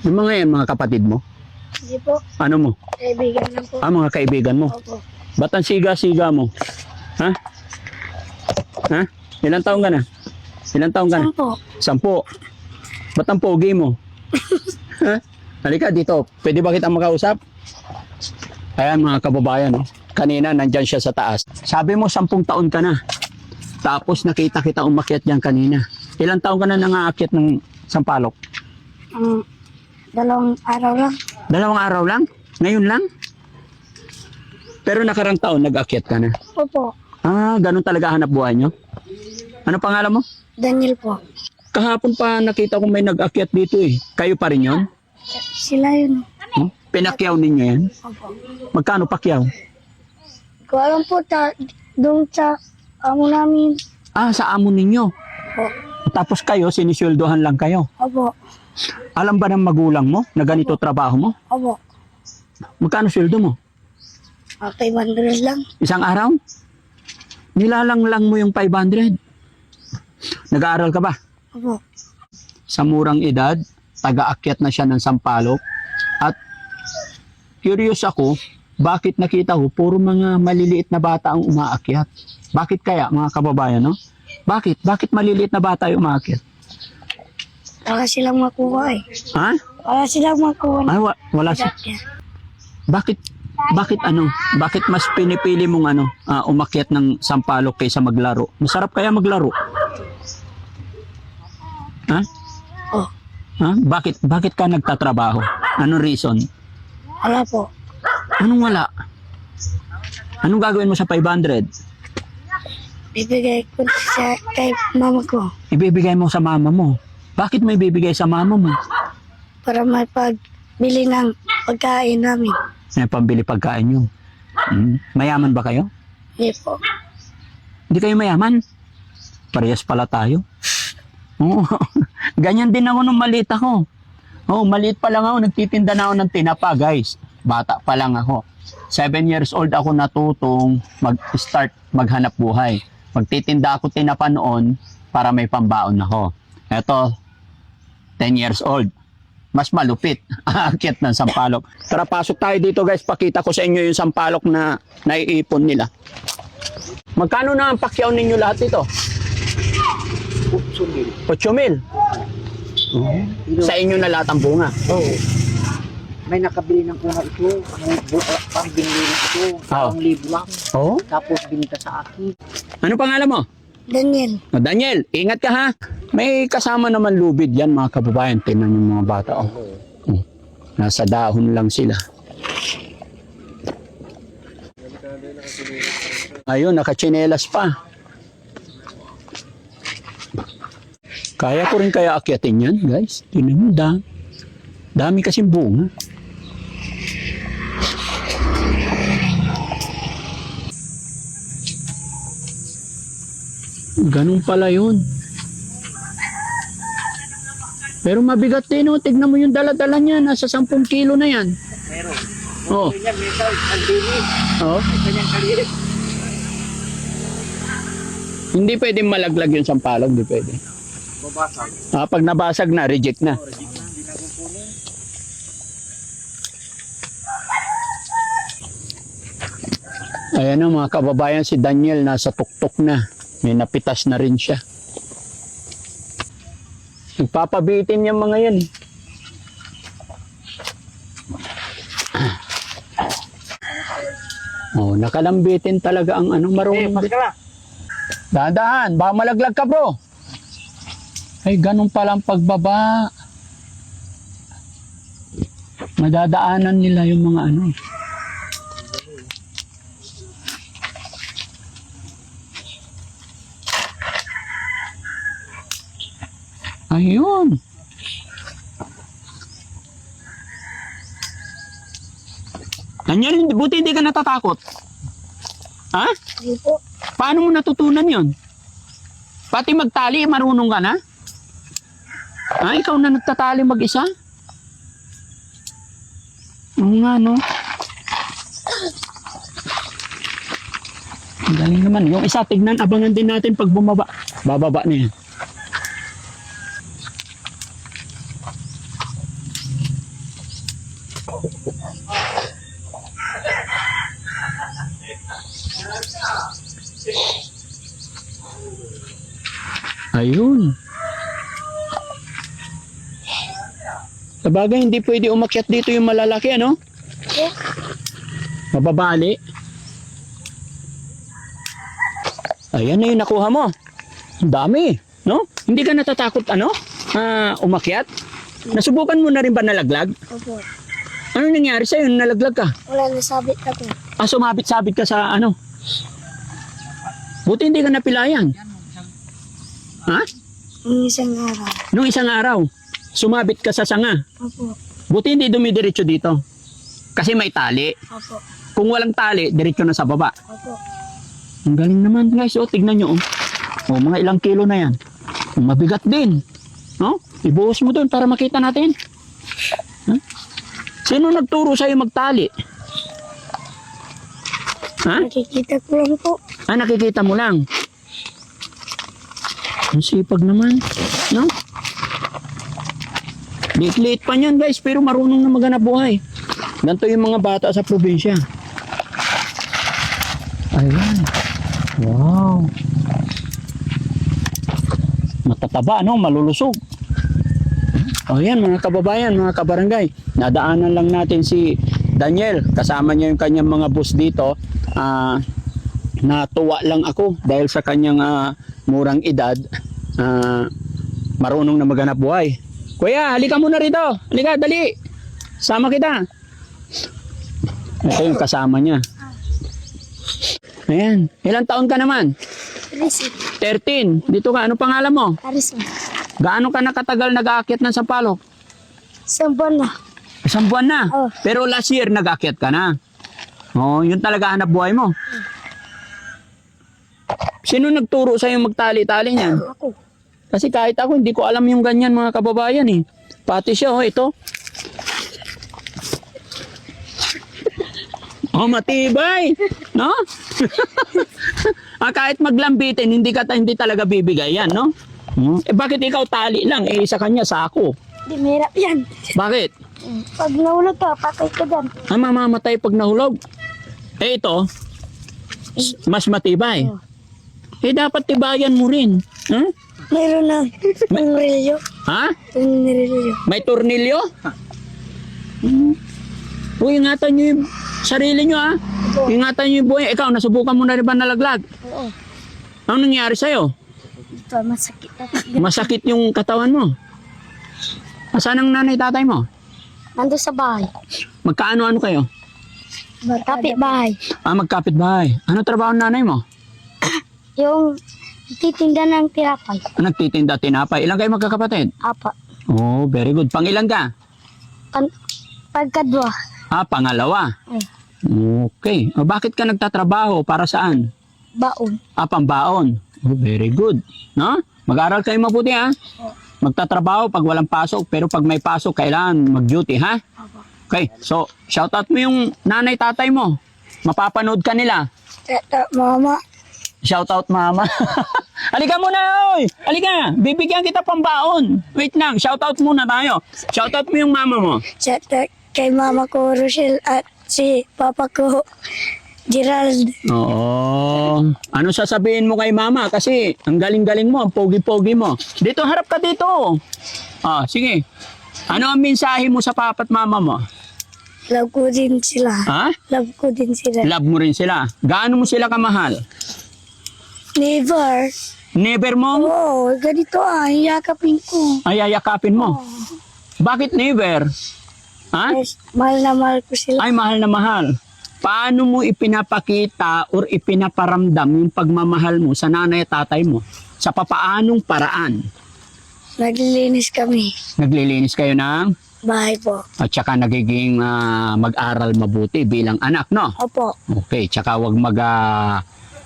Yung mga yan, mga kapatid mo? Hindi po. Ano mo? Kaibigan lang po. Mga kaibigan mo? Opo. Ba't ang siga-siga mo? Ha? Ha? Ilang taong ka na? Ilang taong ka na? 10. 10. Ba't ang pogi mo? Ha? Halika dito. Pwede ba kitang makausap? Ayan mga kababayan. Oh. Kanina nandyan siya sa taas. Sabi mo 10 taon ka na. Tapos nakita kita umakyat dyan kanina. Ilang taon ka na nangaakyat ng Sampalok? 2 araw lang. 2 araw lang? Ngayon lang? Pero nakarang taon nag-akyat ka na. Opo. Ganun talaga hanap buhay nyo? Ano pangalan mo? Daniel po. Kahapon pa nakita ko may nag-akyat dito eh. Kayo pa rin yun? Sila yun. Pinakyaw ninyo yan? Opo. Magkano pakyaw? Ko alam po, doon sa amo namin. Sa amo ninyo. Opo. Tapos kayo, sinisweldohan lang kayo. Opo. Alam ba ng magulang mo na ganito trabaho mo? Opo. Magkano sweldo mo? 500 lang. Isang araw? Nilalang lang mo yung 500. Nag-aaral ka ba? Opo. Sa murang edad, taga-akyat na siya ng Sampalok. At curious ako, bakit nakita ko puro mga maliliit na bata ang umaakyat? Bakit kaya mga kababayan, no? Bakit? Bakit maliliit na bata yung umaakyat? Wala silang makuha eh. Ha? Wala silang makuha. Wala siya. Bakit ano? Bakit mas pinipili mong umakyat ng Sampalok kaysa maglaro? Masarap kaya maglaro? Ha? Oh. Ha? Bakit ka nagtatrabaho? Anong reason? Wala po. Anong wala? Anong gagawin mo sa 500? Bibigay ko siya kay mama ko. Ibibigay mo sa mama mo. Bakit mo ibibigay sa mama mo? Para may pagbili ng pagkain namin. May pambili pagkain nyo. Mayaman ba kayo? Hindi po. Hindi kayo mayaman? Parehas pala tayo. Oo. Ganyan din ako nung maliit ako. Maliit pa lang ako. Nagtitinda na ako ng tinapa, guys. Bata pa lang ako. 7 years old ako natutong mag-start maghanap buhay. Magtitinda ako tinapa noon para may pambaon ako. Eto, 10 years old. Mas malupit. Aakyat ng Sampalok. Tara, pasok tayo dito guys. Pakita ko sa inyo yung Sampalok na naiipon nila. Magkano na ang pakyaw ninyo lahat ito? 8,000. Sa inyo na lahat ang bunga? Oo. May nakabili ng kuna ito. May pang binili na ito. 1,000 lang. Oo. Tapos binita sa akin. Ano pangalan mo? Daniel. Daniel, ingat ka ha. May kasama naman lubid yan mga kababayan. Tingnan yung mga bata. Nasa dahon lang sila. Ayun, nakachinelas pa. Kaya ko rin kaya akyatin yan, guys. Tingnan mo, dami kasing bunga. Ganun pala yun. Pero mabigat din, oh. Tignan mo yung dala-dala niya. Nasa 10 kilo na yan. Meron. Oh. Ganyan, meron. Ang dinis. Oh. Ganyan kaliit. Hindi pwedeng malaglag yung Sampalok. Hindi pwede. Babasag. Pag nabasag na, reject na. Hindi na kukunin. Ayan na mga kababayan, si Daniel nasa tuktok na. May napitas na rin siya. Nagpapabitin yung mga yan. Nakalambitin talaga ang marunong. Dahan-dahan, baka malaglag ka bro. Ay, ganun pala ang pagbaba. Madadaanan nila yung mga Ayun. Daniel, buti hindi ka natatakot. Ha? Hindi po. Paano mo natutunan yon? Pati magtali, marunong ka na? Ikaw na nagtatali mag-isa? Oo nga, no? Ang galing naman. Yung isa, tignan, abangan din natin pag bumaba. Bababa na yan. Ayun. Sabagay, hindi pwede umakyat dito yung malalaki, ano? Eh, Mababali. Ayan na yung nakuha mo. Ang dami, no? Hindi ka natatakot, ano? Umakyat? Nasubukan mo na rin ba nalaglag? opo. Ano nangyari sa'yo nung nalaglag ka? Wala nasabit ako. Sumabit-sabit ka sa ano? Buti hindi ka napilayan. Ha? Yung isang araw. Nung isang araw, sumabit ka sa sanga. Opo. Buti hindi dumidiretso dito. Kasi may tali. Opo. Kung walang tali, diretso na sa baba. Opo. Ang galing naman guys. O, tignan nyo. O, mga ilang kilo na yan. Mabigat din. No? Ibuhos mo doon para makita natin. Ha? Sino nagturo sa'yo magtali? Ha? Nakikita ko lang po. Nakikita mo lang. Ang sipag naman. No? Liit-liit pa niyan guys, pero marunong na maghanap buhay. Ganito yung mga bata sa probinsya. Ayan. Wow. Matataba, no? Malulusog. O yan, mga kababayan, mga kabarangay. Nadaanan lang natin si Daniel. Kasama niya yung kanyang mga boss dito. Natuwa lang ako dahil sa kanyang murang edad. Marunong na maghanap buhay. Kuya, halika muna rito. Halika, dali. Sama kita. Ito yung kasama niya. Ayan. Ilang taon ka naman? Risi. 13. Dito ka. Ano pangalan mo? Karison. Gaano ka nakatagal nag-aakyat ng Sampalok? Isang buwan na. Isang buwan na. Oh. Pero last year nag-aakyat ka na. Oh, yun talaga hanap buhay mo. Sino nagturo sa'yo magtali-tali niyan? Ako. Kasi kahit ako, hindi ko alam yung ganyan mga kababayan eh. Pati siya, oh, ito. Oh, matibay. No? Kahit maglambitin, hindi talaga bibigay yan, no? Bakit ikaw tali lang? Sa kanya, sako. Di mahirap yan. Bakit? Pag nahulog ka, patay ka dyan. Mamamatay pag nahulog. Ito, mas matibay. Dapat tibayan mo rin. Mayroon na tungrilyo. Ha? Tungrilyo. May tornilyo? Uy, ingatan nyo yung sarili nyo, ha? Ingatan nyo yung buhay. Ikaw, nasubukan mo na rin ba nalaglag? Oo. Ano nangyari sa'yo? Ito, masakit ako. Masakit yung katawan mo. Saan ang nanay tatay mo? Nandun sa bahay. Magkaano-ano kayo? Kapit bahay. Magkapit bahay. Ano trabaho ng nanay mo? Yung titinda ng tinapay. Nagtitinda tinapay. Ilan kayo magkakapatid? Apa. Oh, very good. Pangilan ka? Pagkadwa. Pangalawa. Okay. Bakit ka nagtatrabaho? Para saan? Baon. Pambaon. Oh, very good. No? Mag-aral kayo mabuti, ha? Magtatrabaho pag walang pasok, pero pag may pasok, kailangan mag-duty, ha? Okay. So, shoutout mo yung nanay, tatay mo. Mapapanood ka nila. Tata, mama. Shoutout, mama. Halika muna, oy! Halika! Bibigyan kita pambaon. Wait lang, shoutout muna tayo. Shoutout mo yung mama mo. Tata, kay mama ko, Rochelle, at si papa ko, Gerald. Oo. Ano sasabihin mo kay mama? Kasi ang galing-galing mo, ang pogi-pogi mo. Dito, harap ka dito. Sige. Ano ang mensahe mo sa papa at mama mo? Love ko din sila. Ha? Love ko din sila. Love mo rin sila. Gaano mo sila kamahal? Never. Never mo? Oo, ganito yakapin ko. Ay, ayakapin mo. Bakit never? Ha? Yes, mahal na mahal ko sila. Ay, mahal na mahal. Paano mo ipinapakita or ipinaparamdam yung pagmamahal mo sa nanay at tatay mo? Sa papaanong paraan? Naglilinis kami. Naglilinis kayo ng Bahay po. at saka nagiging mag-aral mabuti bilang anak, no? Opo. Okay, tsaka wag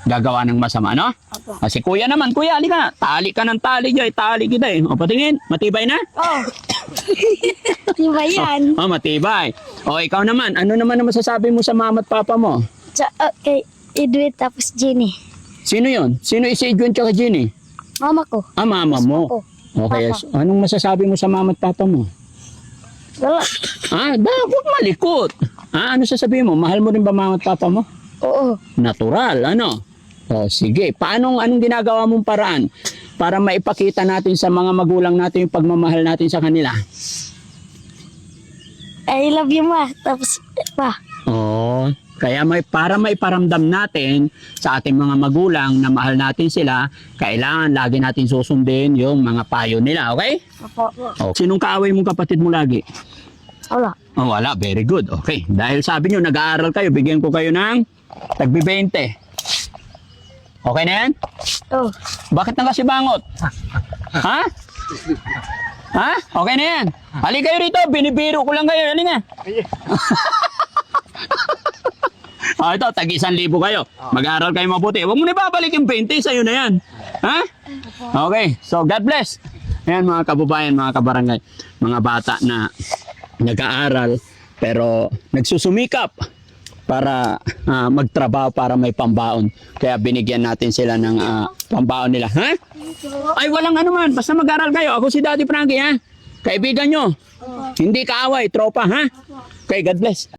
gagawa ng masama, no? Opo. Kasi kuya naman, kuya, halika. Tali ka ng tali, Joy. Tali kita eh. O, patingin. Matibay na? Oh. Di ba yan? Matibay. O, ikaw naman. Ano naman ang masasabi mo sa mama at papa mo? Kay Edwin tapos Jenny. Sino yon? Sino si Edwin tsaka Jenny? Mama ko. Mama mo. Ako. Okay. Papa. So, anong masasabi mo sa mama at papa mo? Wala. Huwag malikot. Ano sasabihin mo? Mahal mo rin ba mama at papa mo? Oo. Natural, ano? O, sige. Anong ginagawa mong paraan para maipakita natin sa mga magulang natin yung pagmamahal natin sa kanila? I love you, ma. Tapos, pa. Oh, kaya para maiparamdam natin sa ating mga magulang na mahal natin sila, kailangan lagi natin susundin yung mga payo nila, okay? Opo. Oh, sinong kaaway mong kapatid mo lagi? Wala. Oh, wala. Very good. Okay. Dahil sabi nyo, nag-aaral kayo, bigyan ko kayo ng tagbi 20. Okay na yan? Oo. Bakit nakasibangot? Ha? Ha? Okay na yan. Halika kayo rito. Binibiro ko lang kayo. Halika. Ito, tag-1,000 kayo. Mag-aaral kayo mabuti. Huwag mo na babalik yung 20. Sa'yo na yan. Ha? Okay. So, God bless. Ayan mga kababayan, mga kabarangay. Mga bata na nag-aaral pero nagsusumikap para magtrabaho para may pambaon. Kaya binigyan natin sila ng pambaon nila. Ha? Ay, walang ano man. Basta mag-aral kayo. Ako si Daddy Frankie, ha? Kaibigan nyo. Hindi kaaway, tropa, ha? Okay, God bless.